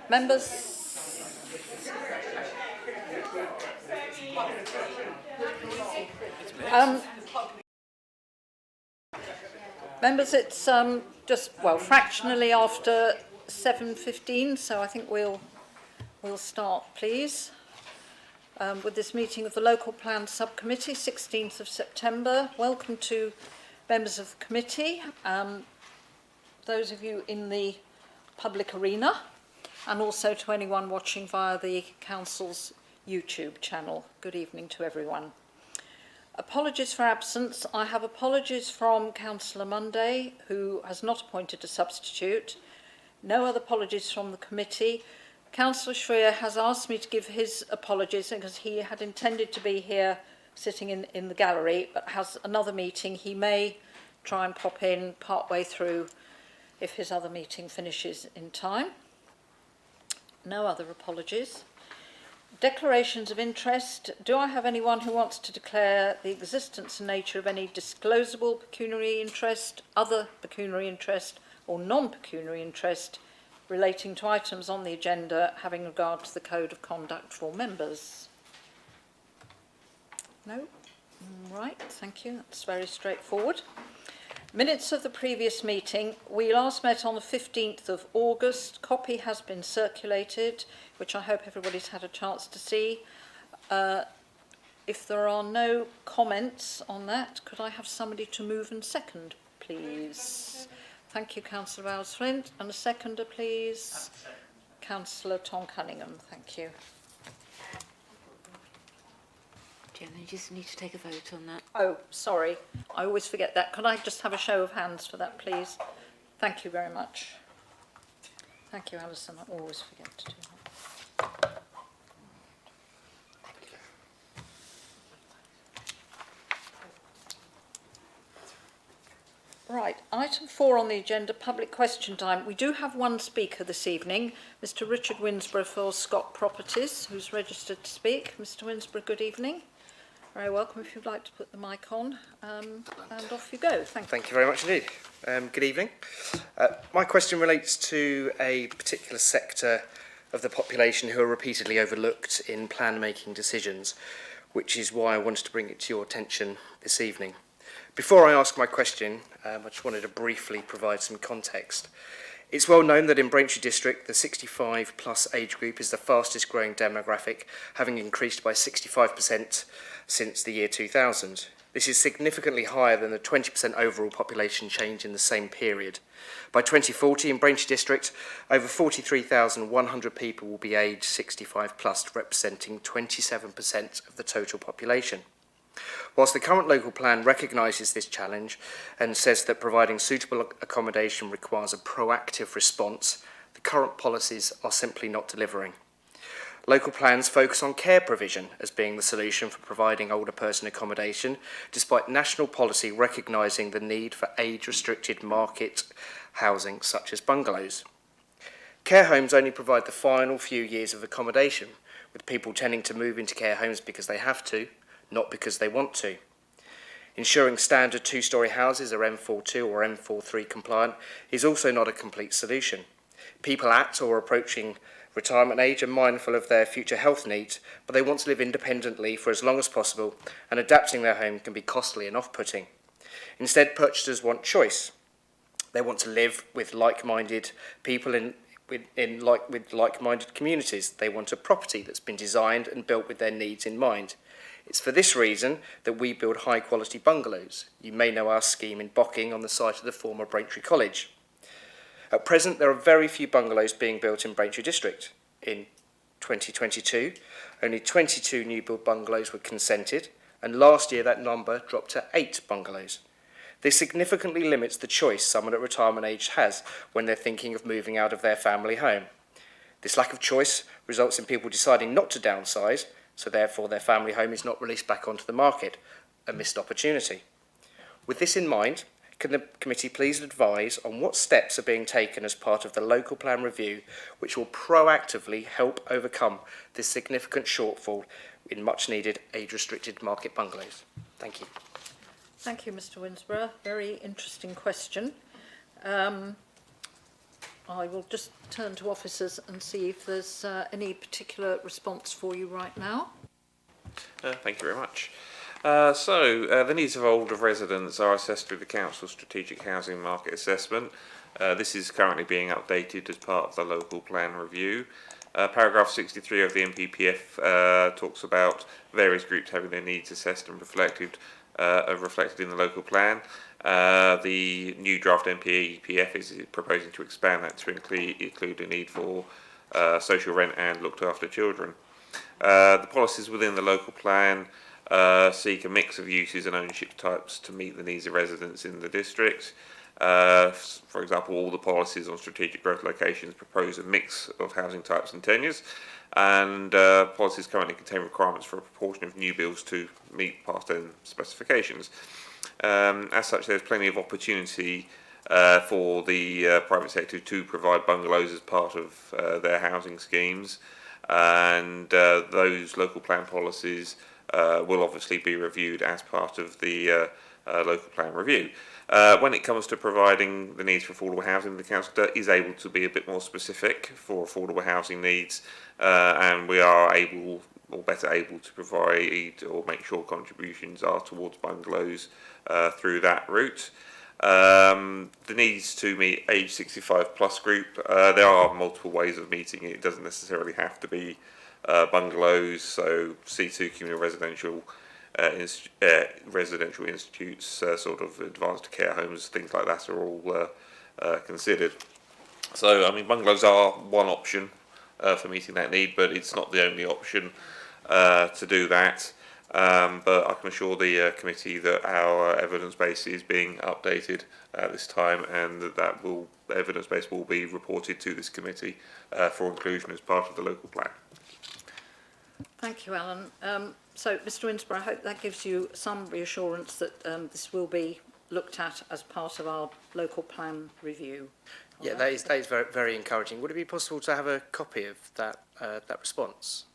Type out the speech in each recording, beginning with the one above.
Members? Members, it's just, well, fractionally after 7:15, so I think we'll start, please, with this meeting of the Local Plan Subcommittee, 16th of September. Welcome to members of the committee, those of you in the public arena, and also to anyone watching via the Council's YouTube channel. Good evening to everyone. Apologies for absence. I have apologies from Councillor Monday, who has not appointed a substitute. No other apologies from the committee. Councillor Shrier has asked me to give his apologies because he had intended to be here sitting in the gallery, but has another meeting. He may try and pop in partway through if his other meeting finishes in time. No other apologies. Declarations of interest. Do I have anyone who wants to declare the existence and nature of any disclosable pecuniary interest, other pecuniary interest, or non-pecuniary interest relating to items on the agenda having regard to the Code of Conduct for members? No? Right, thank you. That's very straightforward. Minutes of the previous meeting. We last met on the 15th of August. Copy has been circulated, which I hope everybody's had a chance to see. If there are no comments on that, could I have somebody to move and second, please? Thank you, Councillor Rowles-Flint. And a seconder, please. Councillor Tom Cunningham. Thank you. Jen, you just need to take a vote on that. Oh, sorry. I always forget that. Could I just have a show of hands for that, please? Thank you very much. Thank you, Alison. I always forget to do that. Right, item 4 on the agenda, public question time. We do have one speaker this evening, Mr. Richard Winsborough for Scott Properties, who's registered to speak. Mr. Winsborough, good evening. Very welcome if you'd like to put the mic on, and off you go. Thank you very much indeed. Good evening. My question relates to a particular sector of the population who are repeatedly overlooked in plan-making decisions, which is why I wanted to bring it to your attention this evening. Before I ask my question, I just wanted to briefly provide some context. It's well known that in Braintree District, the 65 plus age group is the fastest growing demographic, having increased by 65% since the year 2000. This is significantly higher than the 20% overall population change in the same period. By 2040, in Braintree District, over 43,100 people will be aged 65 plus, representing 27% of the total population. Whilst the current local plan recognises this challenge and says that providing suitable accommodation requires a proactive response, the current policies are simply not delivering. Local plans focus on care provision as being the solution for providing older person accommodation, despite national policy recognising the need for age-restricted market housing such as bungalows. Care homes only provide the final few years of accommodation, with people tending to move into care homes because they have to, not because they want to. Ensuring standard two-storey houses are M42 or M43 compliant is also not a complete solution. People at or approaching retirement age are mindful of their future health needs, but they want to live independently for as long as possible, and adapting their home can be costly and off-putting. Instead, purchasers want choice. They want to live with like-minded people with like-minded communities. They want a property that's been designed and built with their needs in mind. It's for this reason that we build high-quality bungalows. You may know our scheme in Bocking on the site of the former Braintree College. At present, there are very few bungalows being built in Braintree District. In 2022, only 22 new-build bungalows were consented, and last year that number dropped to 8 bungalows. This significantly limits the choice someone at retirement age has when they're thinking of moving out of their family home. This lack of choice results in people deciding not to downsize, so therefore their family home is not released back onto the market, a missed opportunity. With this in mind, can the committee please advise on what steps are being taken as part of the local plan review which will proactively help overcome this significant shortfall in much needed age-restricted market bungalows? Thank you. Thank you, Mr. Winsborough. Very interesting question. I will just turn to officers and see if there's any particular response for you right now. Thank you very much. The needs of older residents are assessed through the Council's Strategic Housing Market Assessment. This is currently being updated as part of the local plan review. Paragraph 63 of the NPPF talks about various groups having their needs assessed and reflected in the local plan. The new draft NPPF is proposing to expand that to include a need for social rent and looked after children. The policies within the local plan seek a mix of uses and ownership types to meet the needs of residents in the district. For example, all the policies on strategic growth locations propose a mix of housing types and tenures, and policies currently contain requirements for a proportion of new builds to meet Part N specifications. As such, there's plenty of opportunity for the private sector to provide bungalows as part of their housing schemes, and those local plan policies will obviously be reviewed as part of the local plan review. When it comes to providing the needs for affordable housing, the council is able to be a bit more specific for affordable housing needs, and we are able, or better able, to provide or make sure contributions are towards bungalows through that route. The needs to meet age 65 plus group, there are multiple ways of meeting it. It doesn't necessarily have to be bungalows, so C2 communal residential institutes, sort of advanced care homes, things like that are all considered. So, I mean, bungalows are one option for meeting that need, but it's not the only option to do that. But I can assure the committee that our evidence base is being updated at this time, and that the evidence base will be reported to this committee for inclusion as part of the local plan. Thank you, Alan. So, Mr. Winsborough, I hope that gives you some reassurance that this will be looked at as part of our local plan review. Yeah, that is very, very encouraging. Would it be possible to have a copy of that response?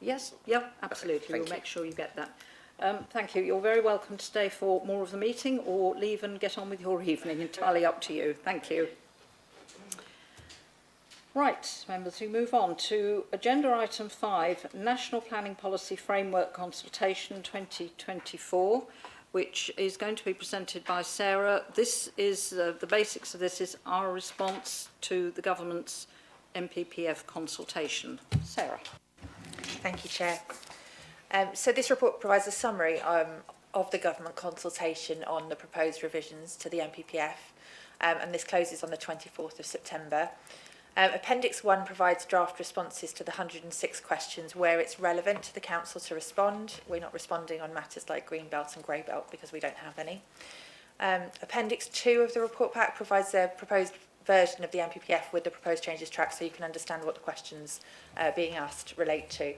Yes, yeah, absolutely. Thank We'll you. make sure you get that. Thank you. You're very welcome to stay for more of the meeting or leave and get on with your evening. Entirely up to you. Thank you. Right, members, we move on to agenda item 5, National Planning Policy Framework Consultation 2024, which is going to be presented by Sarah. This is, the basics of this is our response to the government's NPPF consultation. Sarah. Thank you, Chair. So this report provides a summary of the government consultation on the proposed revisions to the NPPF, and this closes on the 24th of September. Appendix 1 provides draft responses to the 106 questions where it's relevant to the Council to respond. We're not responding on matters like Green Belt and Grey Belt because we don't have any. Appendix 2 of the report pack provides a proposed version of the NPPF with the proposed changes track so you can understand what the questions being asked relate to.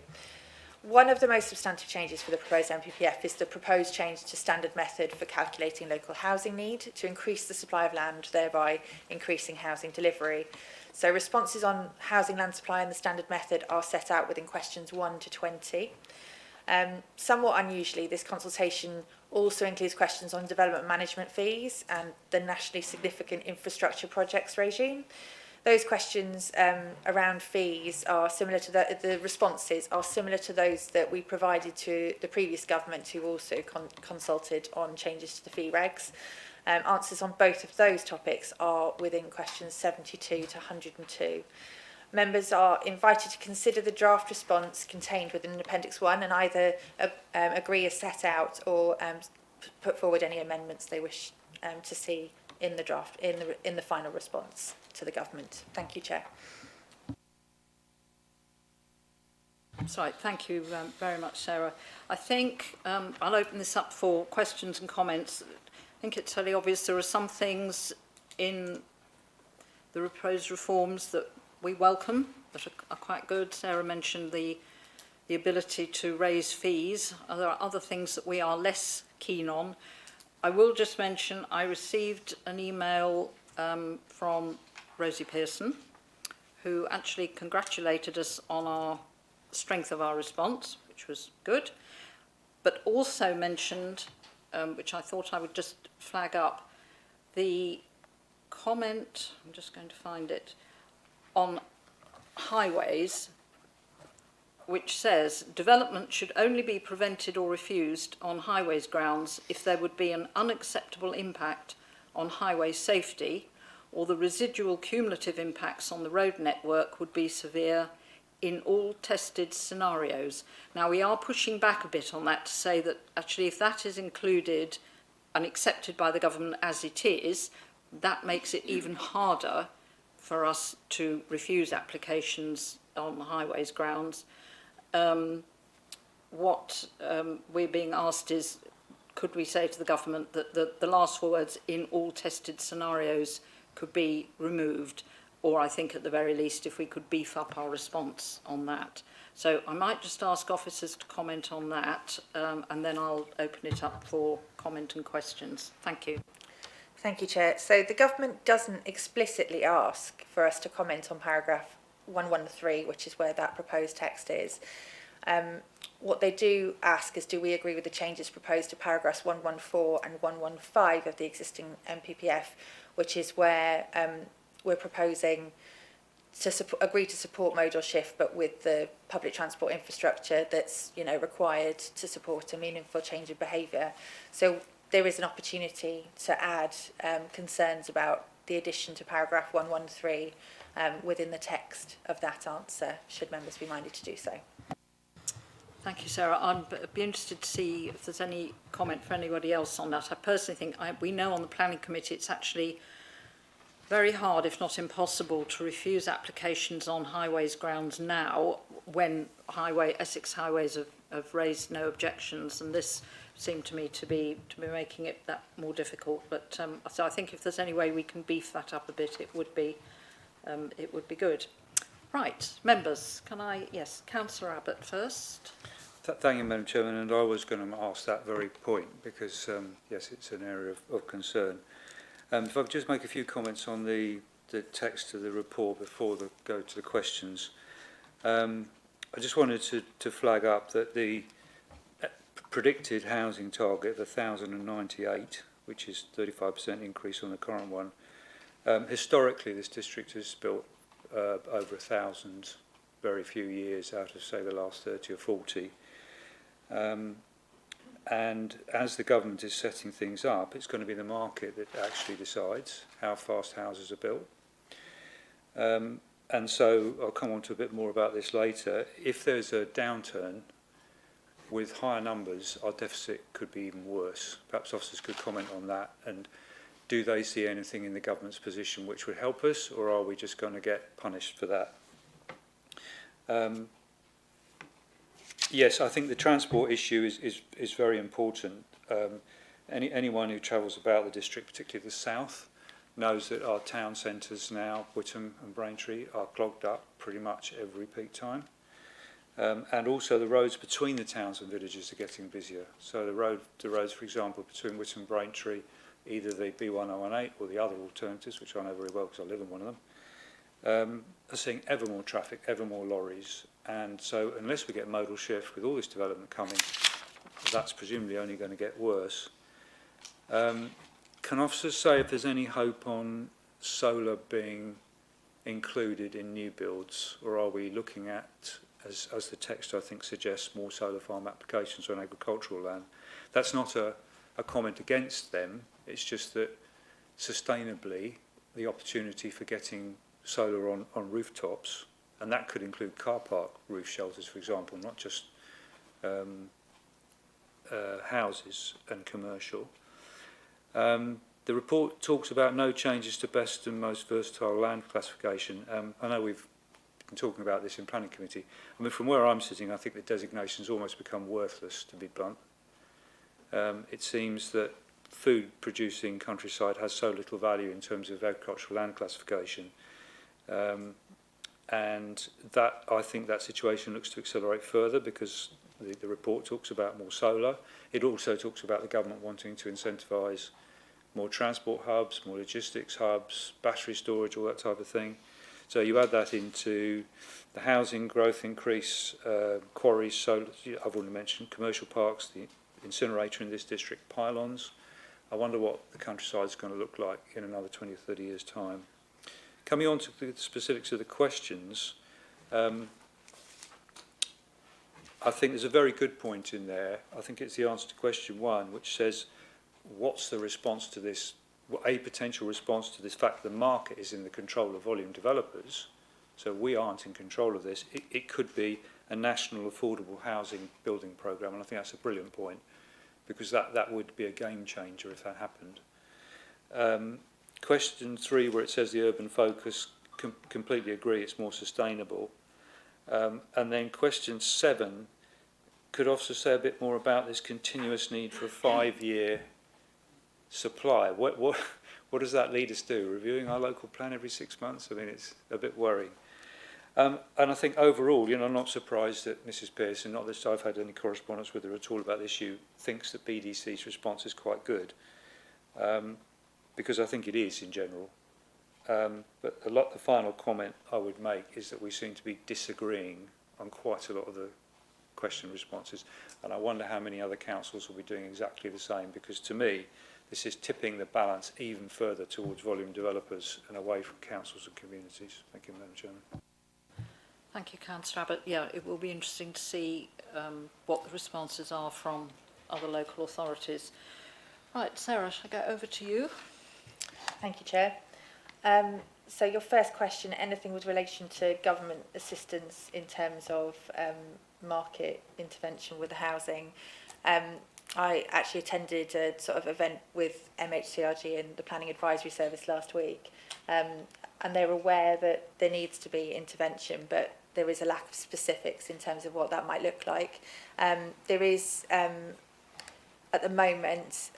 One of the most substantive changes for the proposed NPPF is the proposed change to standard method for calculating local housing need to increase the supply of land, thereby increasing housing delivery. So responses on housing land supply and the standard method are set out within questions 1 to 20. Somewhat unusually, this consultation also includes questions on development management fees and the nationally significant infrastructure projects regime. Those questions around fees are similar to the responses are similar to those that we provided to the previous government who also consulted on changes to the fee regs. Answers on both of those topics are within questions 72 to 102. Members are invited to consider the draft response contained within Appendix 1 and either agree as set out or put forward any amendments they wish to see in the draft, in the final response to the government. Thank you, Chair. That's right. Thank you very much, Sarah. I think I'll open this up for questions and comments. I think it's fairly obvious there are some things in the proposed reforms that we welcome, that are quite good. Sarah mentioned the ability to raise fees. There are other things that we are less keen on. I will just mention I received an email from Rosie Pearson, who actually congratulated us on our strength of our response, which was good, but also mentioned, which I thought I would just flag up, the comment, I'm just going to find it, on highways, which says development should only be prevented or refused on highways grounds if there would be an unacceptable impact on highway safety or the residual cumulative impacts on the road network would be severe in all tested scenarios. Now, we are pushing back a bit on that to say that actually if that is included and accepted by the government as it is, that makes it even harder for us to refuse applications on the highways grounds. What we're being asked is, could we say to the government that the last four words, in all tested scenarios, could be removed? Or I think at the very least if we could beef up our response on that. So I might just ask officers to comment on that, and then I'll open it up for comment and questions. Thank you. Thank you, Chair. So the government doesn't explicitly ask for us to comment on paragraph 113, which is where that proposed text is. What they do ask is, do we agree with the changes proposed to paragraphs 114 and 115 of the existing MPPF, which is where we're proposing to agree to support modal shift, but with the public transport infrastructure that's, you know, required to support a meaningful change in behaviour. So there is an opportunity to add concerns about the addition to paragraph 113 within the text of that answer, should members be minded to do so. Thank you, Sarah. I'd be interested to see if there's any comment for anybody else on that. I personally think we know on the planning committee it's actually very hard, if not impossible, to refuse applications on highways grounds now when Essex Highways have raised no objections, and this seemed to me to be making it that more difficult. But so I think if there's any way we can beef that up a bit, it would be good. Right, members, yes, Councillor Abbott first. Thank you, Madam Chairman, and I was going to ask that very point because, yes, it's an area of concern. If I could just make a few comments on the text of the report before I go to the questions. I just wanted to flag up that the predicted housing target of 1,098, which is 35% increase on the current one, historically this district has built over 1,000 very few years out of, say, the last 30 or 40. And as the government is setting things up, it's going to be the market that actually decides how fast houses are built. And so I'll come on to a bit more about this later. If there's a downturn with higher numbers, our deficit could be even worse. Perhaps officers could comment on that. And do they see anything in the government's position which would help us, or are we just going to get punished for that? Yes, I think the transport issue is very important. Anyone who travels about the district, particularly the south, knows that our town centres now, Whittam and Braintree, are clogged up pretty much every peak time. And also the roads between the towns and villages are getting busier. So the roads, for example, between Whittam and Braintree, either the B1018 or the other alternatives, which I know very well because I live in one of them, are seeing ever more traffic, ever more lorries. And so unless we get modal shift with all this development coming, that's presumably only going to get worse. Can officers say if there's any hope on solar being included in new builds, or are we looking at, as the text I think suggests, more solar farm applications on agricultural land? That's not a comment against them, it's just that sustainably the opportunity for getting solar on rooftops, and that could include car park roof shelters, for example, not just houses and commercial. The report talks about no changes to best and most versatile land classification. I know we've been talking about this in planning committee. I mean, from where I'm sitting, I think the designation's almost become worthless, to be blunt. It seems that food producing countryside has so little value in terms of agricultural land classification. And that, I think that situation looks to accelerate further because the report talks about more solar. It also talks about the government wanting to incentivise more transport hubs, more logistics hubs, battery storage, all that type of thing. So you add that into the housing growth increase, quarries, solar, I've already mentioned commercial parks, the incinerator in this district, pylons. I wonder what the countryside is going to look like in another 20 or 30 years' time. Coming on to the specifics of the questions, I think there's a very good point in there. I think it's the answer to question 1, which says, what's the response to this, a potential response to this fact that the market is in the control of volume developers, so we aren't in control of this. It could be a national affordable housing building programme, and I think that's a brilliant point, because that would be a game changer if that happened. Question 3, where it says the urban focus, completely agree, it's more sustainable. And then question 7, could also say a bit more about this continuous need for a 5-year supply. What does that lead us to? Reviewing our local plan every 6 months? I mean, it's a bit worrying. And I think overall, you know, I'm not surprised that Mrs. Pearson, not that I've had any correspondence with her at all about the issue, thinks that BDC's response is quite good, because I think it is in general. But the final comment I would make is that we seem to be disagreeing on quite a lot of the question responses, and I wonder how many other councils will be doing exactly the same, because to me, this is tipping the balance even further towards volume developers and away from councils and communities. Thank you, Madam Chairman. Thank you, Councillor Abbott. Yeah, it will be interesting to see what the responses are from other local authorities. Right, Sarah, shall I go over to you? Thank you, Chair. So your first question, anything with relation to government assistance in terms of market intervention with the housing. I actually attended a sort of event with MHCRG and the Planning Advisory Service last week, and they're aware that there needs to be intervention, but there is a lack of specifics in terms of what that might look like. There is, at the moment,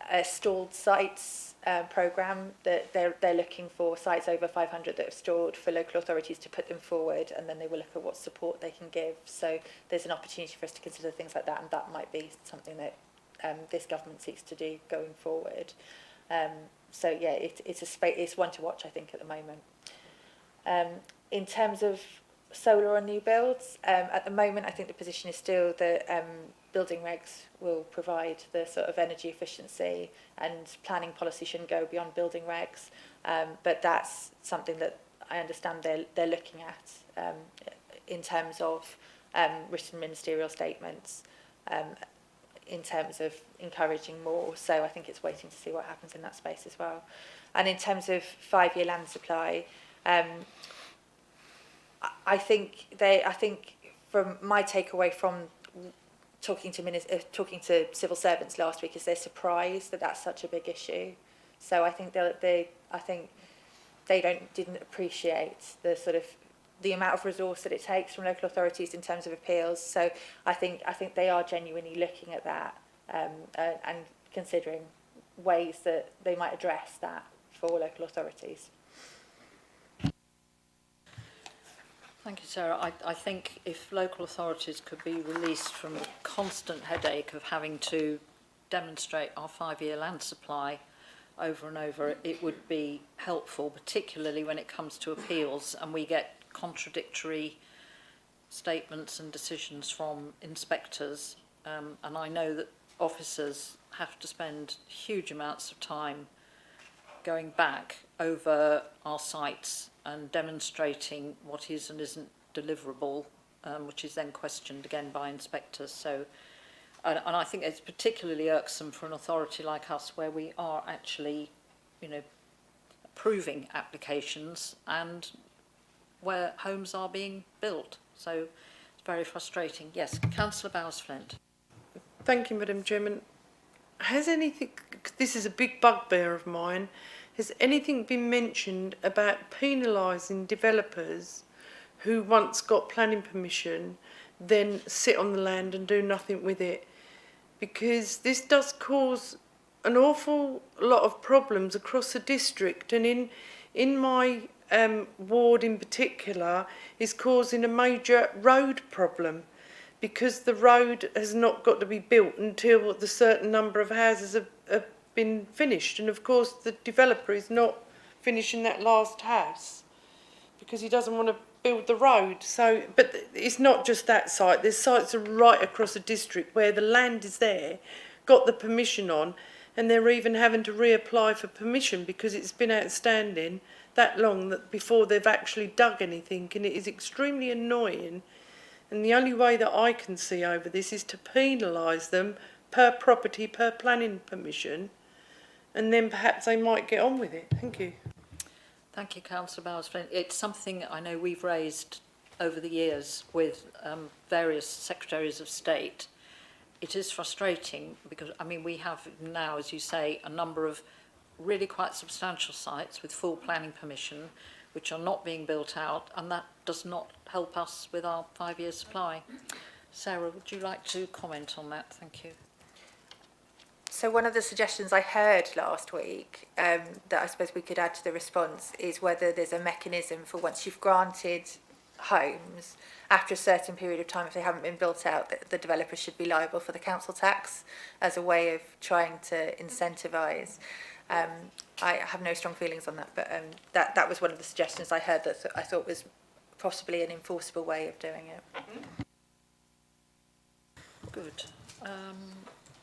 a stalled sites programme that they're looking for sites over 500 that have stalled for local authorities to put them forward, and then they will look at what support they can give. So there's an opportunity for us to consider things like that, and that might be something that this government seeks to do going forward. So yeah, it's one to watch, I think, at the moment. In terms of solar on new builds, at the moment I think the position is still that building regs will provide the sort of energy efficiency, and planning policy shouldn't go beyond building regs, but that's something that I understand they're looking at in terms of written ministerial statements, in terms of encouraging more. So I think it's waiting to see what happens in that space as well. And in terms of 5-year land supply, I think from my takeaway from talking to civil servants last week is they're surprised that that's such a big issue. So I think they didn't appreciate the sort of the amount of resource that it takes from local authorities in terms of appeals. So I think they are genuinely looking at that and considering ways that they might address that for local authorities. Thank you, Sarah. I think if local authorities could be released from the constant headache of having to demonstrate our 5-year land supply over and over, it would be helpful, particularly when it comes to appeals and we get contradictory statements and decisions from inspectors. And I know that officers have to spend huge amounts of time going back over our sites and demonstrating what is and isn't deliverable, which is then questioned again by inspectors. So, and I think it's particularly irksome for an authority like us where we are actually, you know, approving applications and where homes are being built. So it's very frustrating. Yes, Councillor Bowes-Flint. Thank you, Madam Chairman. Has anything, this is a big bugbear of mine, has anything been mentioned about penalising developers who once got planning permission then sit on the land and do nothing with it? Because this does cause an awful lot of problems across the district, and in my ward in particular is causing a major road problem, because the road has not got to be built until the certain number of houses have been finished. And of course the developer is not finishing that last house because he doesn't want to build the road. So, but it's not just that site. There's sites right across the district where the land is there, got the permission on, and they're even having to reapply for permission because it's been outstanding that long that before they've actually dug anything, and it is extremely annoying. And the only way that I can see over this is to penalise them per property, per planning permission, and then perhaps they might get on with it. Thank you. Thank you, Councillor Bowers-Flynn. It's something I know we've raised over the years with various Secretaries of State. It is frustrating because, I mean, we have now, as you say, a number of really quite substantial sites with full planning permission which are not being built out, and that does not help us with our 5-year supply. Sarah, would you like to comment on that? Thank you. So one of the suggestions I heard last week that I suppose we could add to the response is whether there's a mechanism for once you've granted homes, after a certain period of time, if they haven't been built out, that the developer should be liable for the council tax as a way of trying to incentivise. I have no strong feelings on that, but that was one of the suggestions I heard that I thought was possibly an enforceable way of doing it. Good.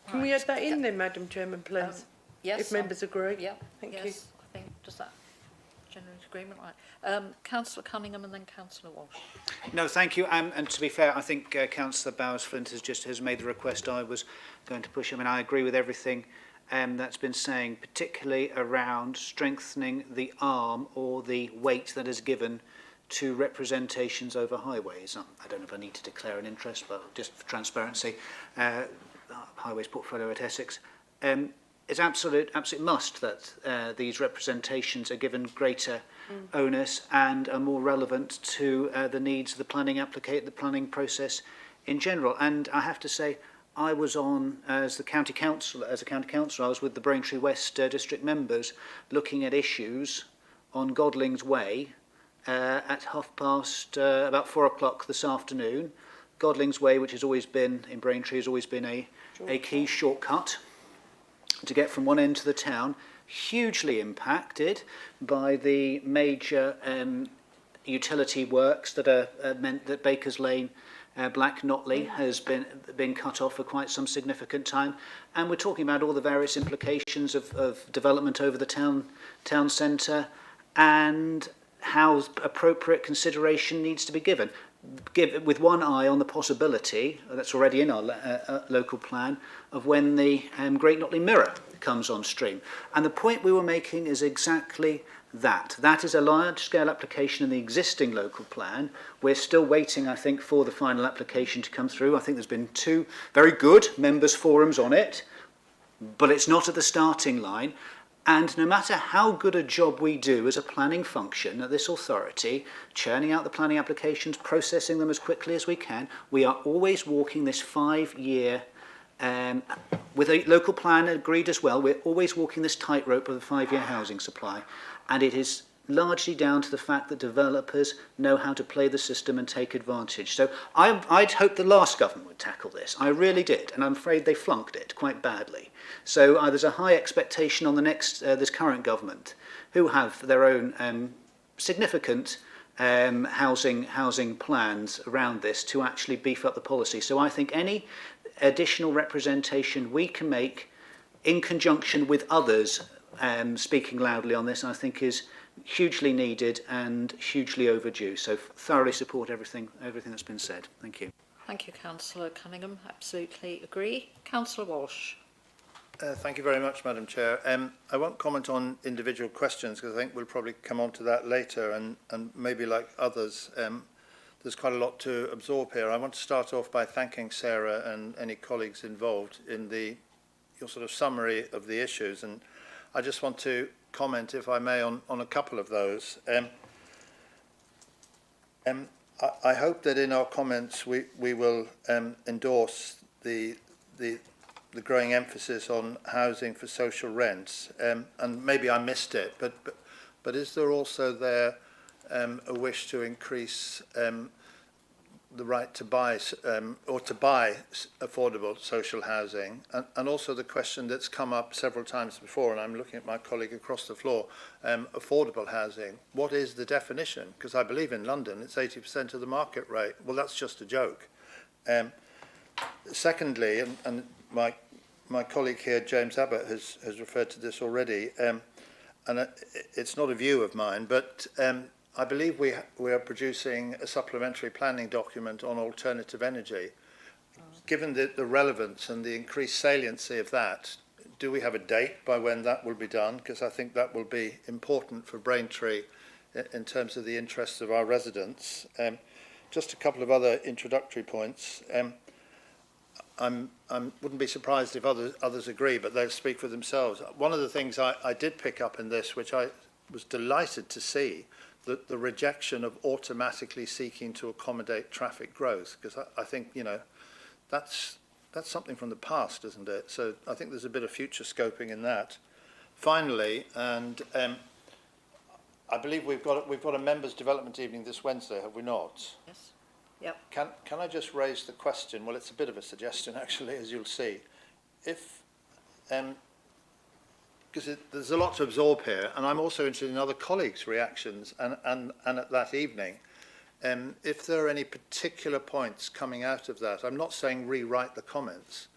Can we add that in then, Madam Chairman, please? Yes. If members agree. Yeah. Thank yes, you. I think, does that generate agreement? Right. Councillor Cunningham and then Councillor Walsh. No, thank you. And to be fair, I think Councillor Bowers-Flint has made the request I was going to push. I mean, I agree with everything that's been saying, particularly around strengthening the arm or the weight that is given to representations over highways. I don't know if I need to declare an interest, but just for transparency, Highways portfolio at Essex. It's absolute must that these representations are given greater onus and are more relevant to the needs of the planning process in general. And I have to say, I was on as a county councillor. I was with the Braintree West district members looking at issues on Godlings Way at about 4 o'clock this afternoon. Godlings Way, which has always been in Braintree, has always been a key shortcut to get from one end to the town, hugely impacted by the major utility works that are meant that Bakers Lane, Black Notley has been cut off for quite some significant time, and we're talking about all the various implications of development over the town centre and how appropriate consideration needs to be given. With one eye on the possibility, that's already in our local plan, of when the Great Notley Mirror comes on stream. And the point we were making is exactly that. That is a large-scale application in the existing local plan. We're still waiting, I think, for the final application to come through. I think there's been 2 very good members' forums on it, but it's not at the starting line. And no matter how good a job we do as a planning function at this authority, churning out the planning applications, processing them as quickly as we can, we are always walking this 5-year, with a local plan agreed as well, we're always walking this tightrope of a 5-year housing supply. And it is largely down to the fact that developers know how to play the system and take advantage. So I'd hoped the last government would tackle this. I really did, and I'm afraid they flunked it quite badly. So there's a high expectation on the next this current government, who have their own significant housing plans around this, to actually beef up the policy. So I think any additional representation we can make in conjunction with others speaking loudly on this, I think is hugely needed and hugely overdue. So thoroughly support everything that's been said. Thank you. Thank you, Councillor Cunningham. Absolutely agree. Councillor Walsh. Thank you very much, Madam Chair. I won't comment on individual questions because I think we'll probably come on to that later, and maybe like others, there's quite a lot to absorb here. I want to start off by thanking Sarah and any colleagues involved in your sort of summary of the issues, and I just want to comment, if I may, on a couple of those. I hope that in our comments we will endorse the growing emphasis on housing for social rents, and maybe I missed it, but is there also there a wish to increase the right to buy or to buy affordable social housing, and also the question that's come up several times before, and I'm looking at my colleague across the floor, affordable housing. What is the definition? Because I believe in London it's 80% of the market rate. Well, that's just a joke. Secondly, and my my colleague here, James Abbott, has referred to this already, and it's not a view of mine, but I believe we are producing a supplementary planning document on alternative energy. Given the relevance and the increased saliency of that, do we have a date by when that will be done? Because I think that will be important for Braintree in terms of the interests of our residents. Just a couple of other introductory points. I wouldn't be surprised if others agree, but they'll speak for themselves. One of the things I did pick up in this, which I was delighted to see, that the rejection of automatically seeking to accommodate traffic growth, because I think, you know, that's something from the past, isn't it? So I think there's a bit of future scoping in that. Finally, and I believe we've got a members' development evening this Wednesday, have we not? Yes. Yep. Can I just raise the question? Well, it's a bit of a suggestion, actually, as you'll see. If because there's a lot to absorb here, and I'm also interested in other colleagues' reactions and at that evening. If there are any particular points coming out of that, I'm not saying rewrite the comments,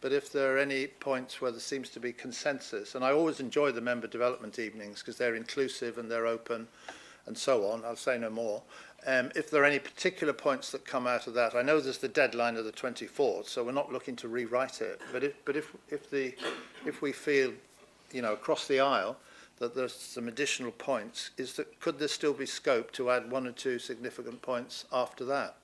but if there are any points where there seems to be consensus, and I always enjoy the member development evenings because they're inclusive and they're open and so on, I'll say no more. If there are any particular points that come out of that, I know there's the deadline of the 24th, so we're not looking to rewrite it, but if we feel, you know, across the aisle, that there's some additional points, could there still be scope to add one or two significant points after that?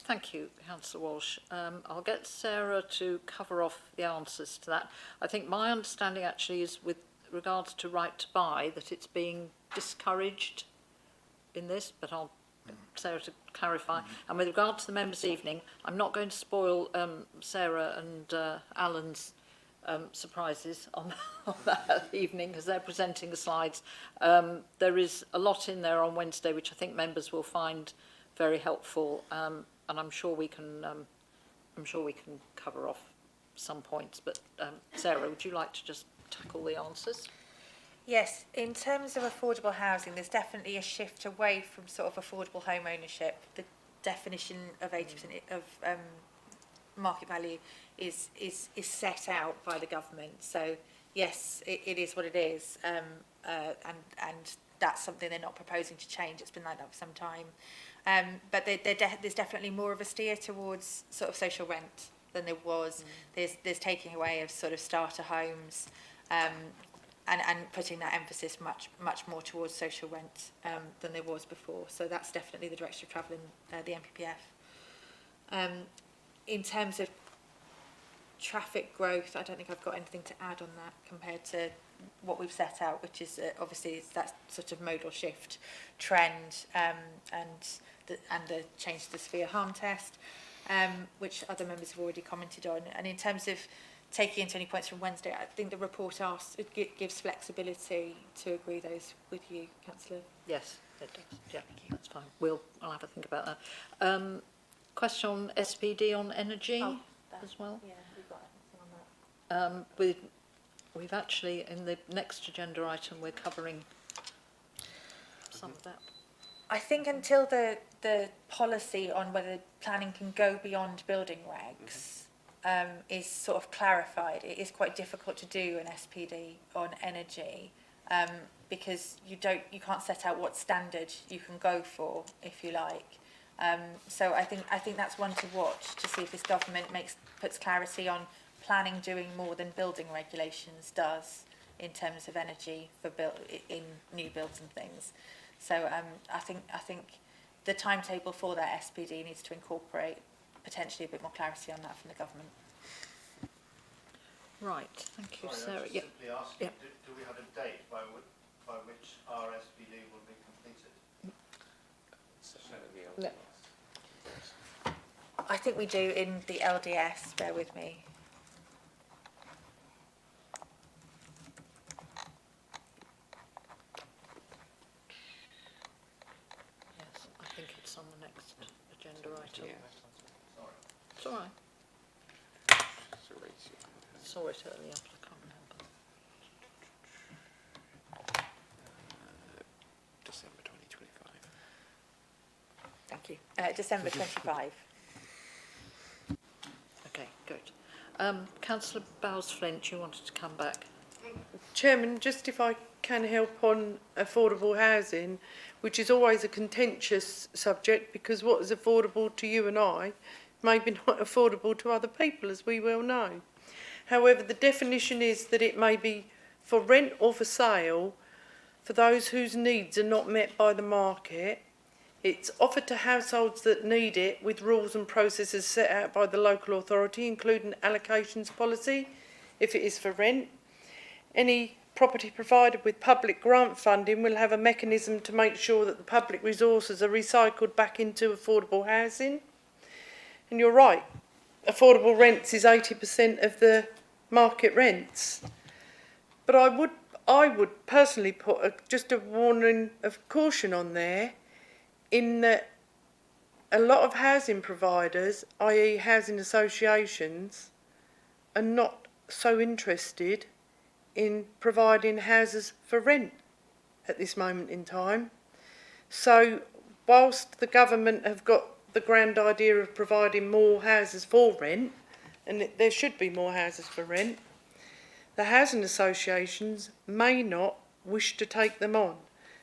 Thank you, Councillor Walsh. I'll get Sarah to cover off the answers to that. I think my understanding actually is with regards to right to buy that it's being discouraged in this, but I'll get Sarah to clarify. And with regard to the members' evening, I'm not going to spoil Sarah and Alan's surprises on that evening because they're presenting the slides. There is a lot in there on Wednesday which I think members will find very helpful, and I'm sure we can cover off some points. But Sarah, would you like to just tackle the answers? Yes, in terms of affordable housing, there's definitely a shift away from sort of affordable home ownership. The definition of 80% of market value is set out by the government. So yes, it is what it is, and that's something they're not proposing to change. It's been like that for some time. But there's definitely more of a steer towards sort of social rent than there was. There's taking away of sort of starter homes, and putting that emphasis much more towards social rent than there was before. So that's definitely the direction of travel in the NPPF. In terms of traffic growth, I don't think I've got anything to add on that compared to what we've set out, which is obviously that sort of modal shift trend, and the change to the severe harm test, which other members have already commented on. And in terms of taking into any points from Wednesday, I think the report gives flexibility to agree those with you, Councillor. Yes, it does. Yeah, that's fine. I'll have a think about that. Question on SPD on energy as well. Yeah, we've got anything on that. We've actually, in the next agenda item, we're covering some of that. I think until the policy on whether planning can go beyond building regs is sort of clarified, it is quite difficult to do an SPD on energy, because you can't set out what standard you can go for, if you like. So I think that's one to watch to see if this government puts clarity on planning doing more than building regulations does in terms of energy for in new builds and things. So I think the timetable for that SPD needs to incorporate potentially a bit more clarity on that from the government. Right, thank you, Sorry, Sarah. I'm just simply asking, do we have a date by which our SPD will be completed? No. I think we do in the LDS, bear with me. Yes, I think it's on the next agenda item. Yeah. It's all right. Sorry. Saw it earlier, but I can't remember. December 2025. Thank you. December 25. Okay. Councillor Bowles-Flint, you wanted to come back. Chairman, just if I can help on affordable housing, which is always a contentious subject, because what is affordable to you and I may be not affordable to other people, as we well know. However, the definition is that it may be for rent or for sale for those whose needs are not met by the market. It's offered to households that need it with rules and processes set out by the local authority, including allocations policy, if it is for rent. Any property provided with public grant funding will have a mechanism to make sure that the public resources are recycled back into affordable housing. And you're right, affordable rents is 80% of the market rents. But I would personally put just a warning of caution on there, in that a lot of housing providers, i.e. housing associations, are not so interested in providing houses for rent at this moment in time. So whilst the government have got the grand idea of providing more houses for rent, and there should be more houses for rent, the housing associations may not wish to take them on.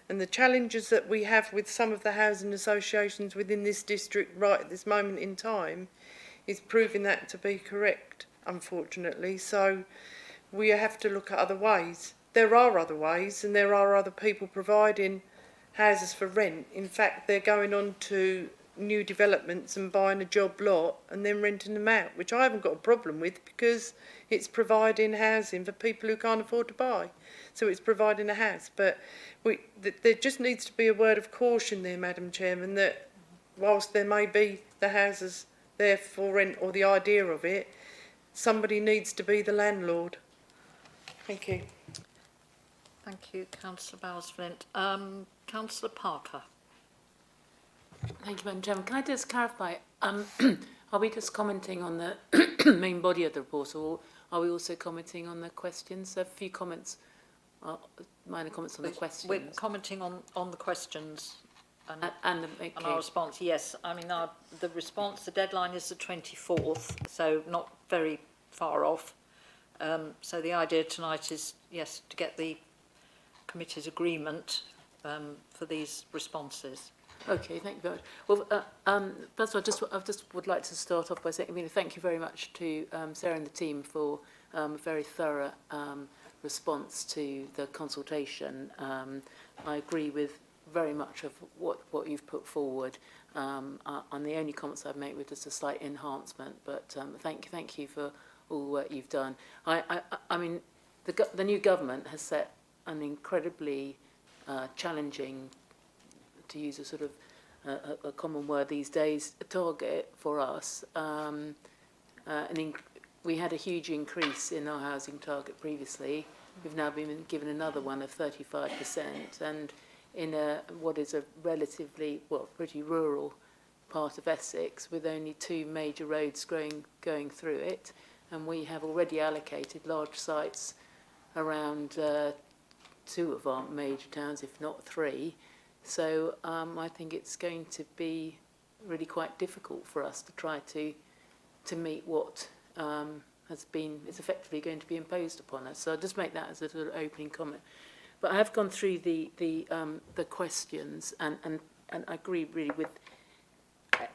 And the challenges that we have with some of the housing associations within this district right at this moment in time is proving that to be correct, unfortunately. So we have to look at other ways. There are other ways, and there are other people providing houses for rent. In fact, they're going on to new developments and buying a job lot and then renting them out, which I haven't got a problem with, because it's providing housing for people who can't afford to buy. So it's providing a house. But there just needs to be a word of caution there, Madam Chairman, that whilst there may be the houses there for rent or the idea of it, somebody needs to be the landlord. Thank you. Thank you, Councillor Bowles-Flint. Councillor Parker. Thank you, Madam Chairman. Can I just clarify, are we just commenting on the main body of the report, or are we also commenting on the questions? A few comments, minor comments on the questions. We're commenting on the questions and okay. our response. Yes, I mean, the response, the deadline is the 24th, so not very far off. So the idea tonight is, yes, to get the committee's agreement for these responses. Okay, thank you very much. Well, first of all, I just would like to start off by saying, thank you very much to Sarah and the team for a very thorough response to the consultation. I agree with very much of what you've put forward. And the only comments I've made were just a slight enhancement, but thank you for all the work you've done. I mean, the new government has set an incredibly challenging, to use a sort of a common word these days, a target for us. We had a huge increase in our housing target previously. We've now been given another one of 35%, and in what is a relatively, pretty rural part of Essex, with only 2 major roads going through it, and we have already allocated large sites around 2 of our major towns, if not 3. So I think it's going to be really quite difficult for us to try to meet what is effectively going to be imposed upon us. So I'll just make that as a sort of opening comment. But I have gone through the questions and I agree really with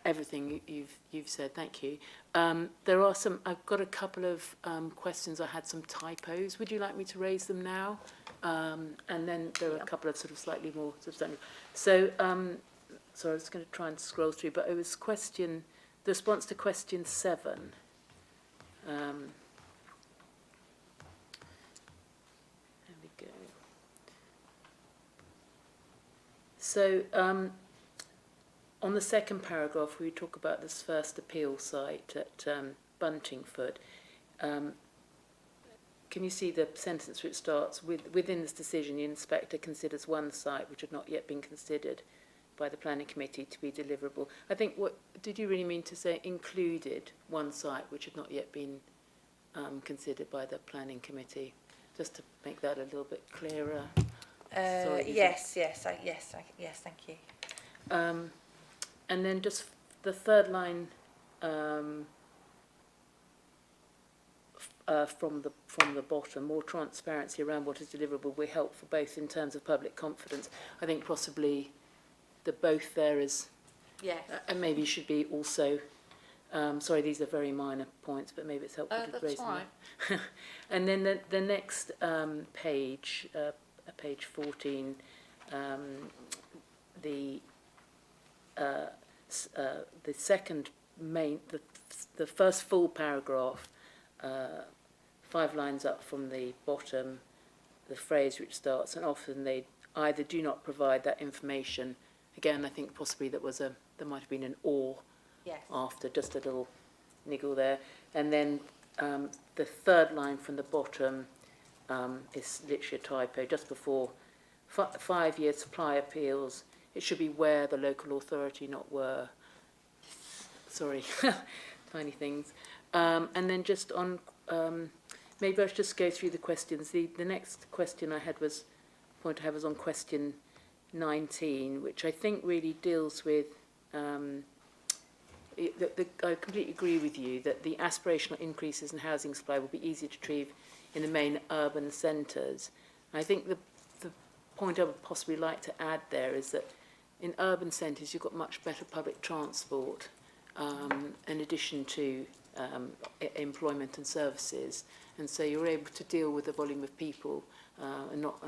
everything you've said. Thank you. There are I've got a couple of questions. I had some typos. Would you like me to raise them now? And then there are a couple of sort of slightly more substantial. So, so I was going to try and scroll through, but it was the response to question 7. There we go. So, on the second paragraph, we talk about this first appeal site at Buntingford. Can you see the sentence which starts with, within this decision, the inspector considers one site which had not yet been considered by the planning committee to be deliverable? I think, did you really mean to say included one site which had not yet been considered by the planning committee? Just to make that a little bit clearer. Sorry, yes, thank you. And then just the third line, from the bottom. More transparency around what is deliverable will be helpful both in terms of public confidence. I think possibly the both there is, Yes. and maybe should be also. Sorry, these are very minor points, but maybe it's helpful to That's raise all them. right. And then the next page, page 14, the second main, the first full paragraph, 5 lines up from the bottom, the phrase which starts, and often they either do not provide that information. Again, I think possibly there might have been an or Yes. after, just a little niggle there. And then the third line from the bottom is literally a typo, just before 5-year supply appeals. It should be where the local authority, not were. Sorry, tiny things. And then just on, maybe I should just go through the questions. The next question I had was, point I have was on question 19, which I think really deals with, I completely agree with you that the aspirational increases in housing supply will be easier to achieve in the main urban centres. I think the point I would possibly like to add there is that in urban centres you've got much better public transport in addition to employment and services, and so you're able to deal with the volume of people and not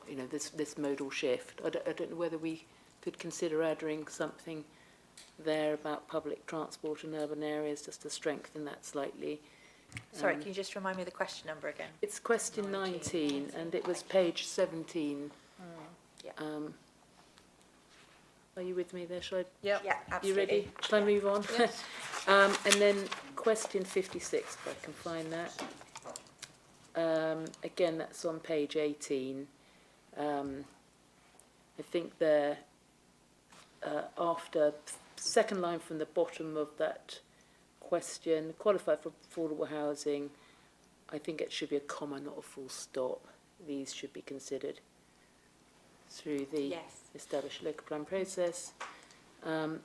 you know this modal shift. I don't know whether we could consider adding something there about public transport in urban areas just to strengthen that slightly. Sorry, can you just remind me of the question number again? It's question 19 and it was page 17. Yeah. Are you with me there? Shall I? Yep. Yeah, You absolutely. ready? Shall I move on? Yes. And then question 56, if I can find that. Again, that's on page 18. I think there, after second line from the bottom of that question, qualify for affordable housing, I think it should be a comma, not a full stop. These should be considered through the Yes. established local plan process. And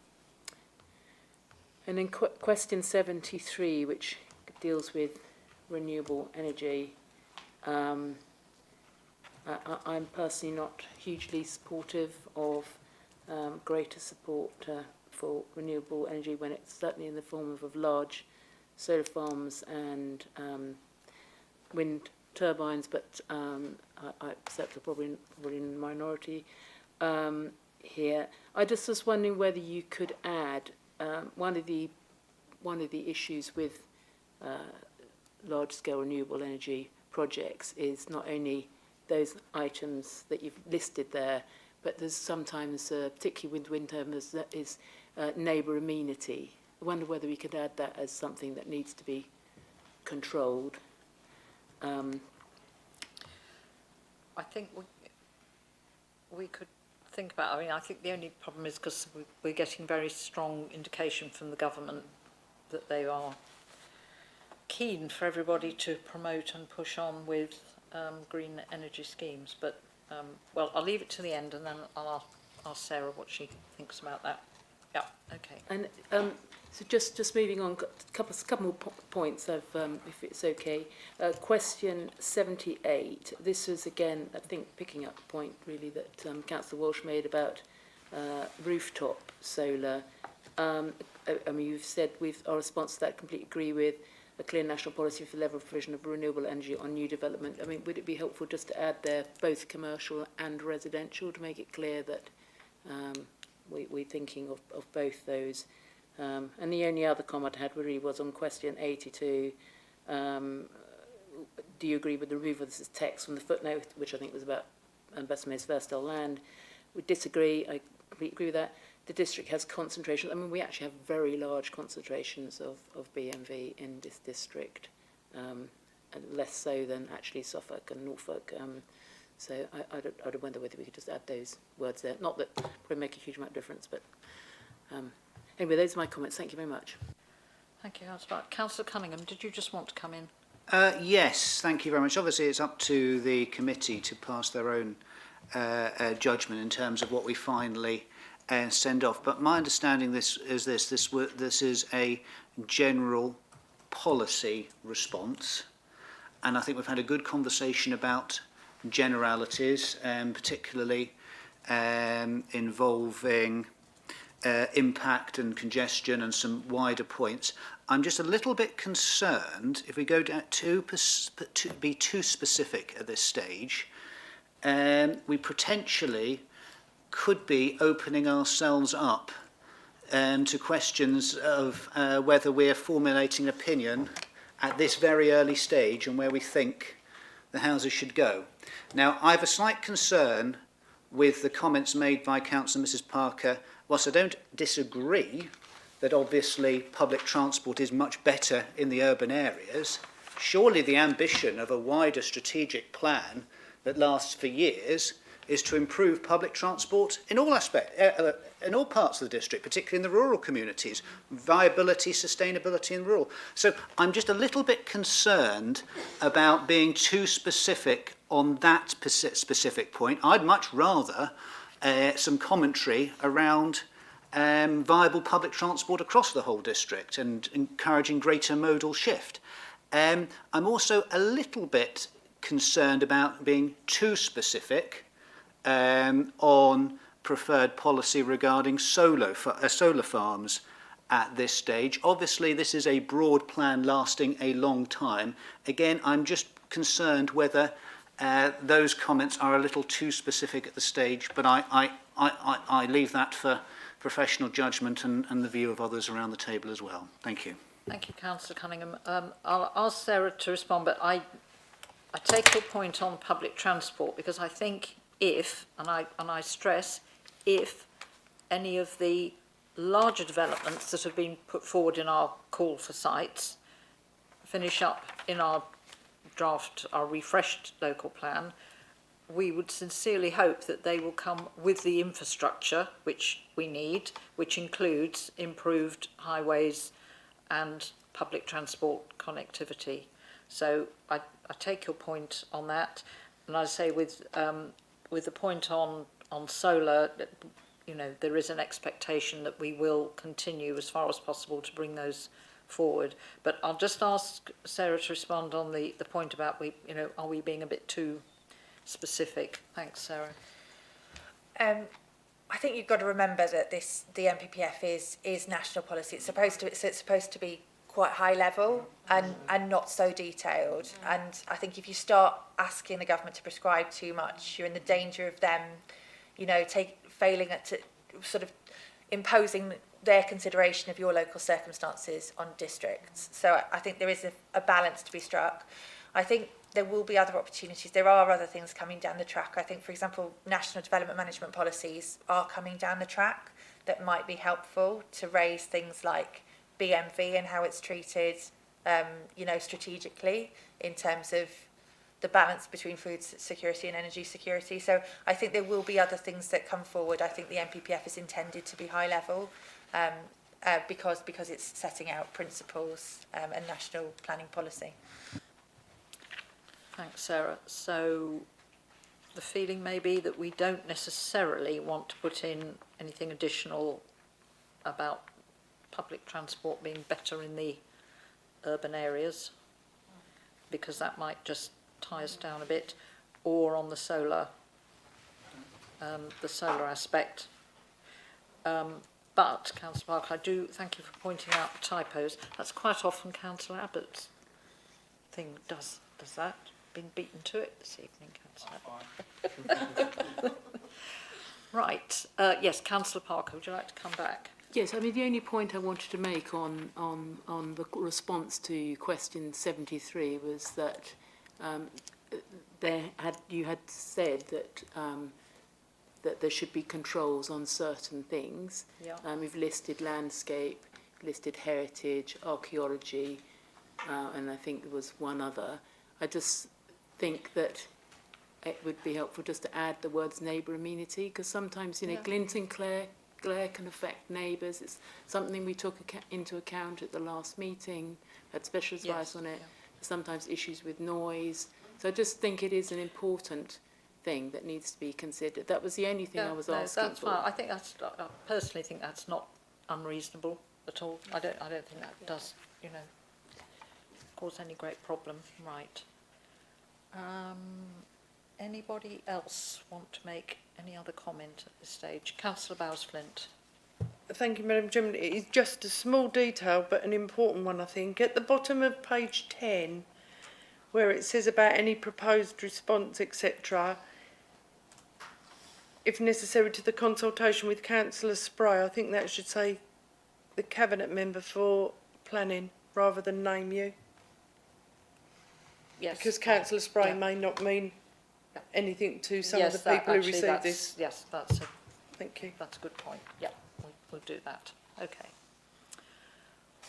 then question 73, which deals with renewable energy. I'm personally not hugely supportive of greater support for renewable energy when it's certainly in the form of large solar farms and wind turbines, but I accept probably in the minority here. I just was wondering whether you could add one of the issues with large-scale renewable energy projects is not only those items that you've listed there, but there's sometimes, particularly with wind turbines, that is neighbour amenity. I wonder whether we could add that as something that needs to be controlled. I think we could think about, I mean, I think the only problem is because we're getting very strong indication from the government that they are keen for everybody to promote and push on with green energy schemes. But, well, I'll leave it to the end and then I'll ask Sarah what she thinks about that. Yeah, okay. And so just moving on, a couple more points, if it's okay. Question 78. This was again, I think, picking up the point really that Councillor Walsh made about rooftop solar. I mean, you've said our response to that completely agree with a clear national policy for level of provision of renewable energy on new development. I mean, would it be helpful just to add there both commercial and residential to make it clear that we're thinking of both those? And the only other comment I had really was on question 82. Do you agree with the removal of this text from the footnote, which I think was about Bessemer's Versdale land? We disagree. I completely agree with that. The district has concentrations. I mean, we actually have very large concentrations of BMV in this district, and less so than actually Suffolk and Norfolk. So I'd wonder whether we could just add those words there. Not that it would make a huge amount of difference, but anyway, those are my comments. Thank you very much. Thank you, Councillor. Councillor Cunningham, did you just want to come in? Yes, thank you very much. Obviously, it's up to the committee to pass their own judgment in terms of what we finally send off. But my understanding this is a general policy response. and I think we've had a good conversation about generalities, particularly involving impact and congestion and some wider points. I'm just a little bit concerned if we go down to be too specific at this stage. We potentially could be opening ourselves up to questions of whether we're formulating opinion at this very early stage and where we think the houses should go. Now, I have a slight concern with the comments made by Councillor Mrs Parker. Whilst I don't disagree that obviously public transport is much better in the urban areas, surely the ambition of a wider strategic plan that lasts for years is to improve public transport in all aspects, in all parts of the district, particularly in the rural communities, viability, sustainability in rural. So I'm just a little bit concerned about being too specific on that specific point. I'd much rather some commentary around viable public transport across the whole district and encouraging greater modal shift. I'm also a little bit concerned about being too specific on preferred policy regarding solar farms at this stage. Obviously, this is a broad plan lasting a long time. Again, I'm just concerned whether those comments are a little too specific at the stage, but I leave that for professional judgment and the view of others around the table as well. Thank you. Thank you, Councillor Cunningham. I'll ask Sarah to respond, but I take your point on public transport, because I think if, and I stress, if any of the larger developments that have been put forward in our call for sites finish up in our draft, our refreshed local plan, we would sincerely hope that they will come with the infrastructure which we need, which includes improved highways and public transport connectivity. So I take your point on that, and I say with the point on solar, you know, there is an expectation that we will continue as far as possible to bring those forward. But I'll just ask Sarah to respond on the point about are we being a bit too specific? Thanks, Sarah. I think you've got to remember that the NPPF is national policy. It's supposed to be quite high level and not so detailed. And I think if you start asking the government to prescribe too much, you're in the danger of them, failing at sort of imposing their consideration of your local circumstances on districts. So I think there is a balance to be struck. I think there will be other opportunities. There are other things coming down the track. I think, for example, national development management policies are coming down the track that might be helpful to raise things like BMV and how it's treated, strategically in terms of the balance between food security and energy security. So I think there will be other things that come forward. I think the NPPF is intended to be high level because it's setting out principles and national planning policy. Thanks, Sarah. So the feeling may be that we don't necessarily want to put in anything additional about public transport being better in the urban areas, because that might just tie us down a bit, or on the solar aspect. But, Councillor Parker, I do thank you for pointing out the typos. That's quite often Councillor Abbott's thing does that. Been beaten to it this evening, Councillor. Right. Yes, Councillor Parker, would you like to come back? Yes, I mean, the only point I wanted to make on the response to question 73 was that you had said that that there should be controls on certain things. Yeah. We've listed landscape, listed heritage, archaeology, and I think there was one other. I just think that it would be helpful just to add the words neighbour amenity, because sometimes, glint and glare can affect neighbours. It's something we took into account at the last meeting, had special advice on it. Yeah. Sometimes issues with noise. So I just think it is an important thing that needs to be considered. That was the only thing I was asking that's for. Fine. I personally think that's not unreasonable at all. I don't think that does, cause any great problem. Right. Anybody else want to make any other comment at this stage? Councillor Bowes-Flint. Thank you, Madam Chairman. It is just a small detail, but an important one, I think. At the bottom of page 10, where it says about any proposed response, etc., if necessary to the consultation with Councillor Spray, I think that should say the Cabinet Member for Planning, rather than name you. Yes. Because Councillor Spray Yeah. may not mean Yeah. anything to some Yes, of the that- people who actually, receive that's- this. Yes, that's a Thank you. That's a good point. Yeah, we'll do that. Okay.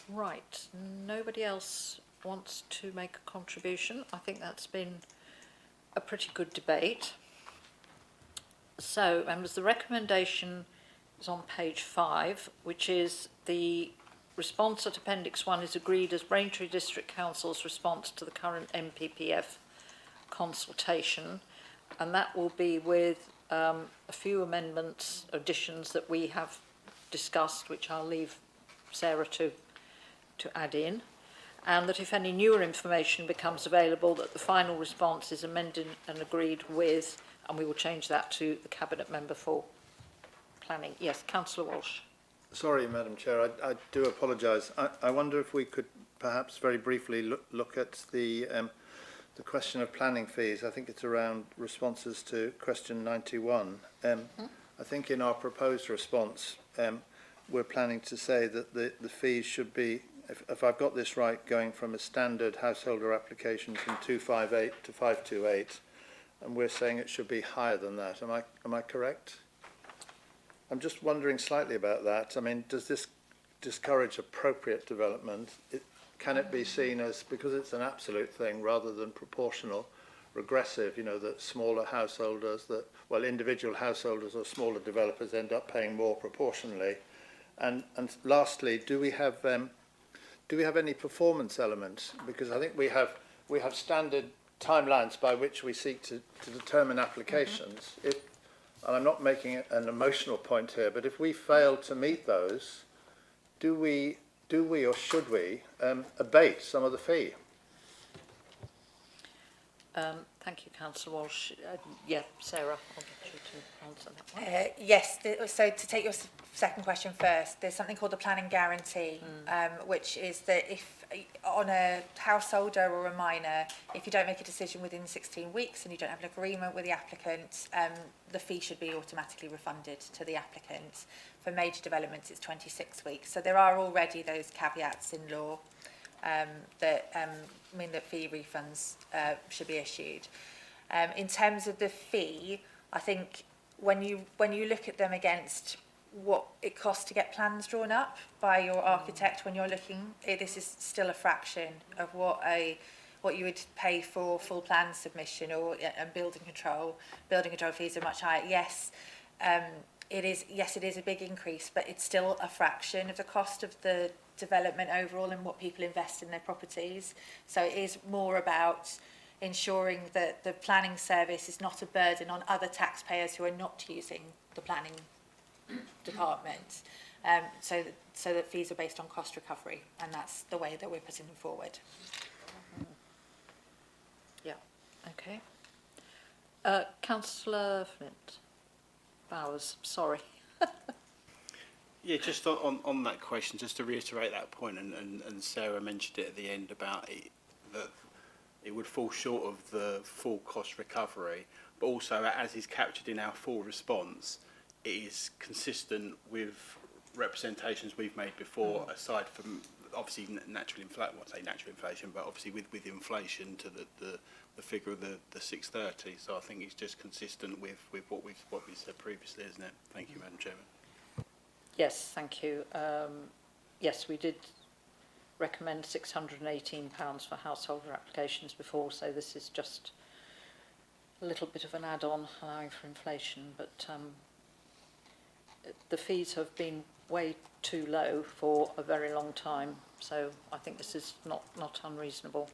Right. Nobody else wants to make a contribution. I think that's been a pretty good debate. So, members, the recommendation is on page 5, which is the response at Appendix 1 is agreed as Braintree District Council's response to the current MPPF consultation, and that will be with a few amendments, additions that we have discussed, which I'll leave Sarah to add in, and that if any newer information becomes available, that the final response is amended and agreed with, and we will change that to the Cabinet Member for Planning. Yes, Councillor Walsh. Sorry, Madam Chair, I do apologise. I wonder if we could perhaps very briefly look at the question of planning fees. I think it's around responses to question 91. I think in our proposed response, we're planning to say that the fees should be, if I've got this right, going from a standard householder application from 258 to 528, and we're saying it should be higher than that. Am I correct? I'm just wondering slightly about that. I mean, does this discourage appropriate development? Can it be seen as, because it's an absolute thing rather than proportional, regressive, you know, that smaller householders, individual householders or smaller developers end up paying more proportionally? And lastly, do we have any performance elements? Because I think we have standard timelines by which we seek to determine applications. And I'm not making an emotional point here, but if we fail to meet those, do we or should we abate some of the fee? Thank you, Councillor Walsh. Yeah, Sarah, I'll get you to answer that one. Yes, so to take your second question first, there's something called the planning guarantee, which is that if on a householder or a minor, if you don't make a decision within 16 weeks and you don't have an agreement with the applicant, the fee should be automatically refunded to the applicant. For major developments, it's 26 weeks. So there are already those caveats in law that mean that fee refunds should be issued. In terms of the fee, I think when you look at them against what it costs to get plans drawn up by your architect when you're looking, this is still a fraction of what you would pay for full plan submission or and building control. Building control fees are much higher. Yes, it is a big increase, but it's still a fraction of the cost of the development overall and what people invest in their properties. So it is more about ensuring that the planning service is not a burden on other taxpayers who are not using the planning department, so that fees are based on cost recovery, and that's the way that we're putting them forward. Yeah, okay. Councillor Flint. Bowers, sorry. Yeah, just on that question, just to reiterate that point, and Sarah mentioned it at the end about it, that it would fall short of the full cost recovery, but also as is captured in our full response, it is consistent with representations we've made before, aside from obviously natural inflation, but obviously with inflation to the figure of the 630. So I think it's just consistent with what we said previously, isn't it? Thank you, Madam Chairman. Yes, thank you. Yes, we did recommend £618 for householder applications before, so this is just a little bit of an add-on allowing for inflation, but the fees have been way too low for a very long time, so I think this is not unreasonable.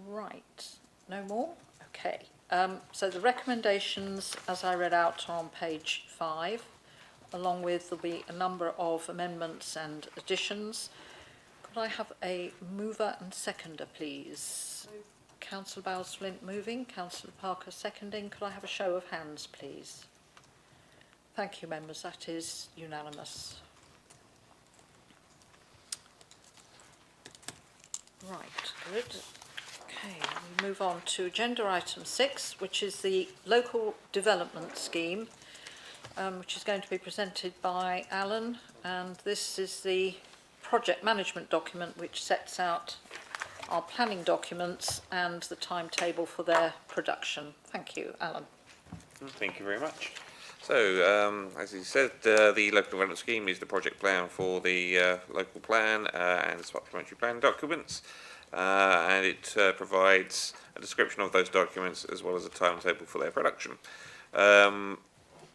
Right, no more? Okay, so the recommendations, as I read out, are on page 5. Along with, there'll be a number of amendments and additions. Could I have a mover and seconder, please? Councillor Bowles-Flint moving, Councillor Parker seconding. Could I have a show of hands, please? Thank you, members. That is unanimous. Right, good. Okay, we move on to agenda item 6, which is the local development scheme, which is going to be presented by Alan, and this is the project management document which sets out our planning documents and the timetable for their production. Thank you, Alan. Thank you very much. So, as you said, the local development scheme is the project plan for the local plan and supplementary plan documents, and it provides a description of those documents as well as a timetable for their production.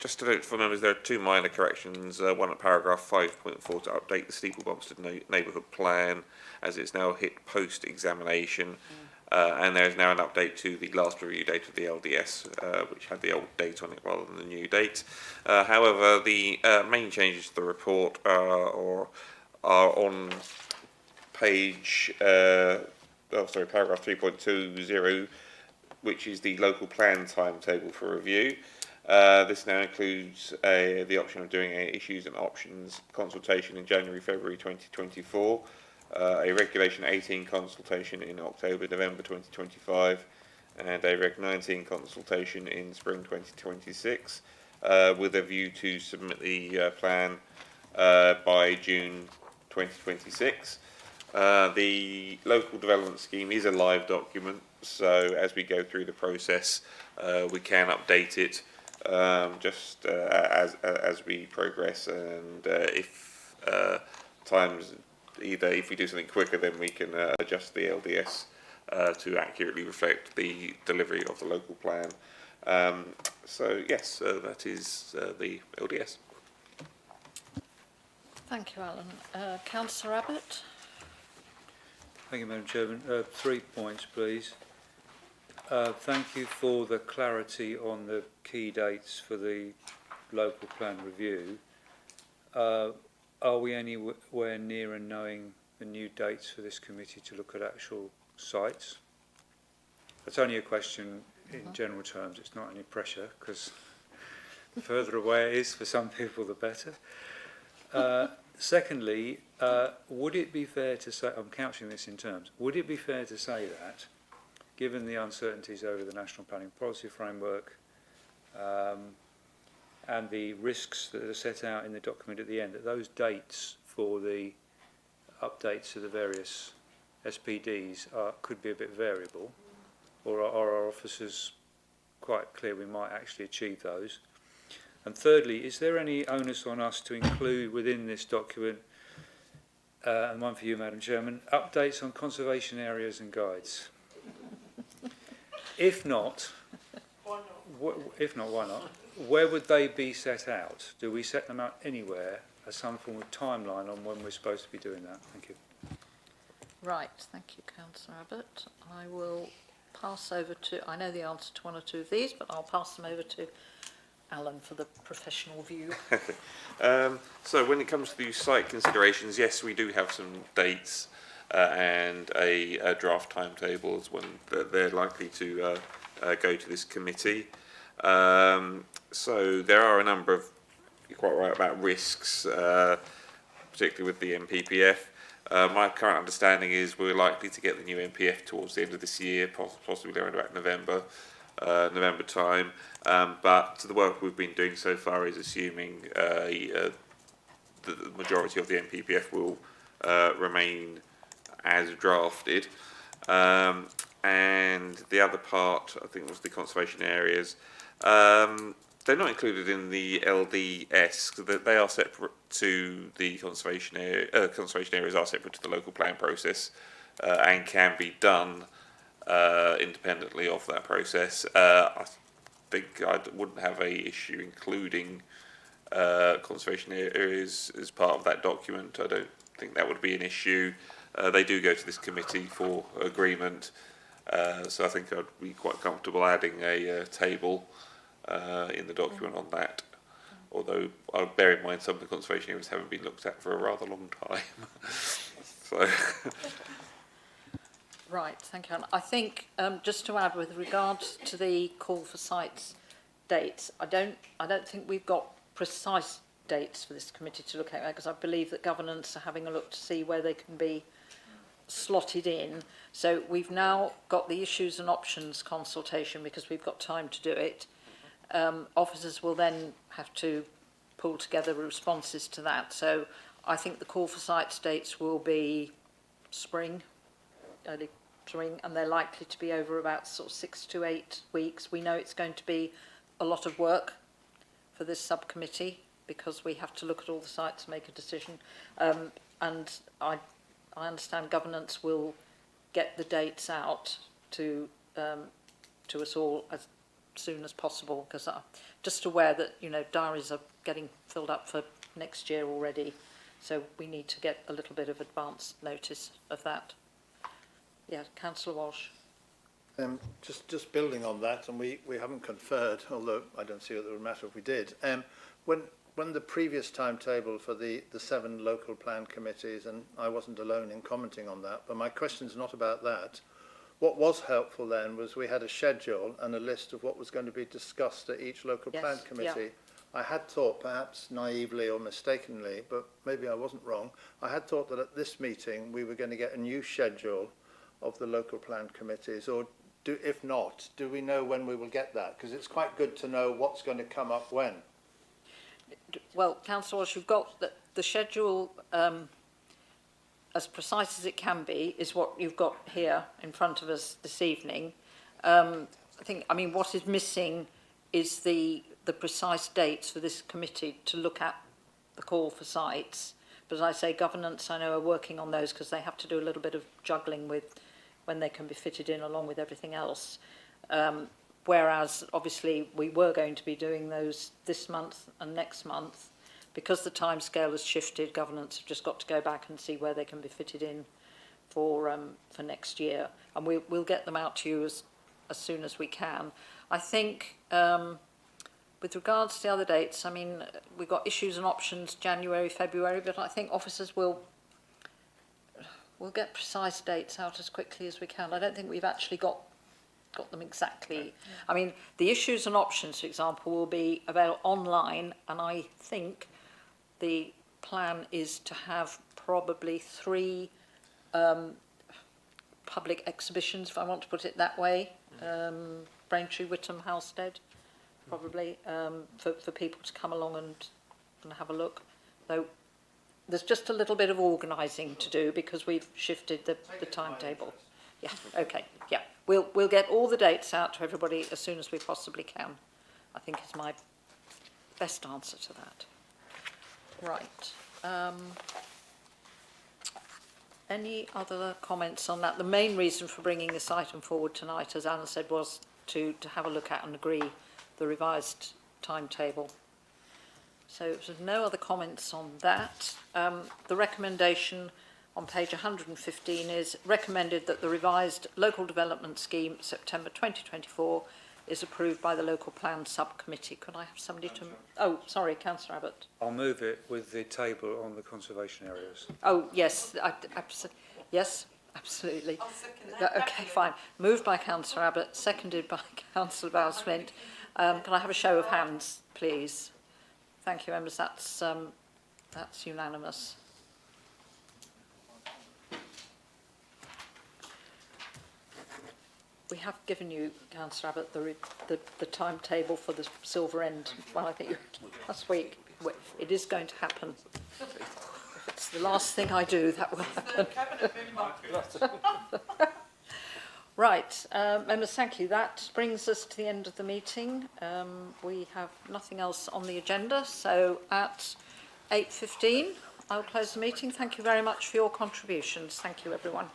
Just to note for members, there are two minor corrections. One at paragraph 5.4 to update the Steeple Bumstead neighbourhood plan as it's now hit post-examination. And there is now an update to the last review date of the LDS, which had the old date on it rather than the new date. However, the main changes to the report are on page, paragraph 3.20, which is the local plan timetable for review. This now includes the option of doing a issues and options consultation in January, February 2024. A Regulation 18 consultation in October, November 2025, and a Reg 19 consultation in spring 2026, with a view to submit the plan by June 2026. The local development scheme is a live document, so as we go through the process, we can update it just as we progress, and if times either if we do something quicker, then we can adjust the LDS to accurately reflect the delivery of the local plan. So yes, that is the LDS. Thank you, Alan. Councillor Abbott. Thank you, Madam Chairman. 3 points, please. Thank you for the clarity on the key dates for the local plan review. Are we anywhere near and knowing the new dates for this committee to look at actual sites? That's only a question in general terms. It's not any pressure, because the further away it is for some people, the better. Secondly, would it be fair to say, I'm couching this in terms, would it be fair to say that, given the uncertainties over the National Planning Policy Framework, and the risks that are set out in the document at the end, that those dates for the updates to the various SPDs could be a bit variable, or are our officers quite clear we might actually achieve those? And thirdly, is there any onus on us to include within this document, and one for you, Madam Chairman, updates on conservation areas and guides? If not, why not? Where would they be set out? Do we set them out anywhere as some form of timeline on when we're supposed to be doing that? Thank you. Right, thank you, Councillor Abbott. I will pass over to, I know the answer to one or two of these, but I'll pass them over to Alan for the professional view. So when it comes to site considerations, yes, we do have some dates and a draft timetables when they're likely to go to this committee. So there are a number of, you're quite right about risks, particularly with the MPPF. My current understanding is we're likely to get the new MPF towards the end of this year, possibly around about November time. But the work we've been doing so far is assuming the majority of the MPPF will remain as drafted. And the other part, I think, was the conservation areas. They're not included in the LDS, because they are separate to the conservation area. Conservation areas are separate to the local plan process and can be done independently of that process. I think I wouldn't have a issue including conservation areas as part of that document. I don't think that would be an issue. They do go to this committee for agreement, so I think I'd be quite comfortable adding a table in the document on that. Although I'll bear in mind some of the conservation areas haven't been looked at for a rather long time. So Right, thank you, Anna. I think just to add with regards to the call for sites dates, I don't think we've got precise dates for this committee to look at, because I believe that governance are having a look to see where they can be slotted in. So we've now got the issues and options consultation because we've got time to do it. Officers will then have to pull together responses to that. So I think the call for sites dates will be spring, early spring, and they're likely to be over about sort of 6 to 8 weeks. We know it's going to be a lot of work for this subcommittee because we have to look at all the sites and make a decision. And I understand governance will get the dates out to us all as soon as possible, because I'm just aware that, you know, diaries are getting filled up for next year already. So we need to get a little bit of advance notice of that. Yeah, Councillor Walsh. Just building on that, and we haven't conferred, although I don't see it would matter if we did. When the previous timetable for the 7 local plan committees, and I wasn't alone in commenting on that, but my question's not about that. What was helpful then was we had a schedule and a list of what was going to be discussed at each local plan committee. I had thought, perhaps naively or mistakenly, but maybe I wasn't wrong, I had thought that at this meeting we were going to get a new schedule of the local plan committees, or if not, do we know when we will get that? Because it's quite good to know what's going to come up when. Well, Councillor Walsh, you've got the schedule as precise as it can be is what you've got here in front of us this evening. I mean, what is missing is the precise dates for this committee to look at the call for sites. But as I say, governance, I know, are working on those because they have to do a little bit of juggling with when they can be fitted in along with everything else. Whereas, obviously, we were going to be doing those this month and next month. Because the timescale has shifted, governance have just got to go back and see where they can be fitted in for next year. And we'll get them out to you as soon as we can. I think, with regards to the other dates, I mean, we've got issues and options January, February, but I think officers will get precise dates out as quickly as we can. I don't think we've actually got them exactly. I mean, the issues and options, for example, will be available online, and I think the plan is to have probably 3 public exhibitions, if I want to put it that way. Braintree, Witham, Halstead, probably, for people to come along and have a look. Though there's just a little bit of organising to do because we've shifted the timetable. Yeah, okay, yeah. We'll get all the dates out to everybody as soon as we possibly can, I think is my best answer to that. Right. Any other comments on that? The main reason for bringing this item forward tonight, as Anna said, was to have a look at and agree the revised timetable. So if there's no other comments on that, the recommendation on page 115 is recommended that the revised local development scheme September 2024 is approved by the local plan subcommittee. Could I have somebody to... Oh, sorry, Councillor Abbott. I'll move it with the table on the conservation areas. Oh, yes, yes, absolutely. I'll second that. Okay, fine. Moved by Councillor Abbott, seconded by Councillor Bowles-Flint. Can I have a show of hands, please? Thank you, members. That's unanimous. We have given you, Councillor Abbott, the timetable for the Silver End. Well, I think last week. It is going to happen. If it's the last thing I do, that will happen. Right, members, thank you. That brings us to the end of the meeting. We have nothing else on the agenda, so at 8:15, I'll close the meeting. Thank you very much for your contributions. Thank you, everyone.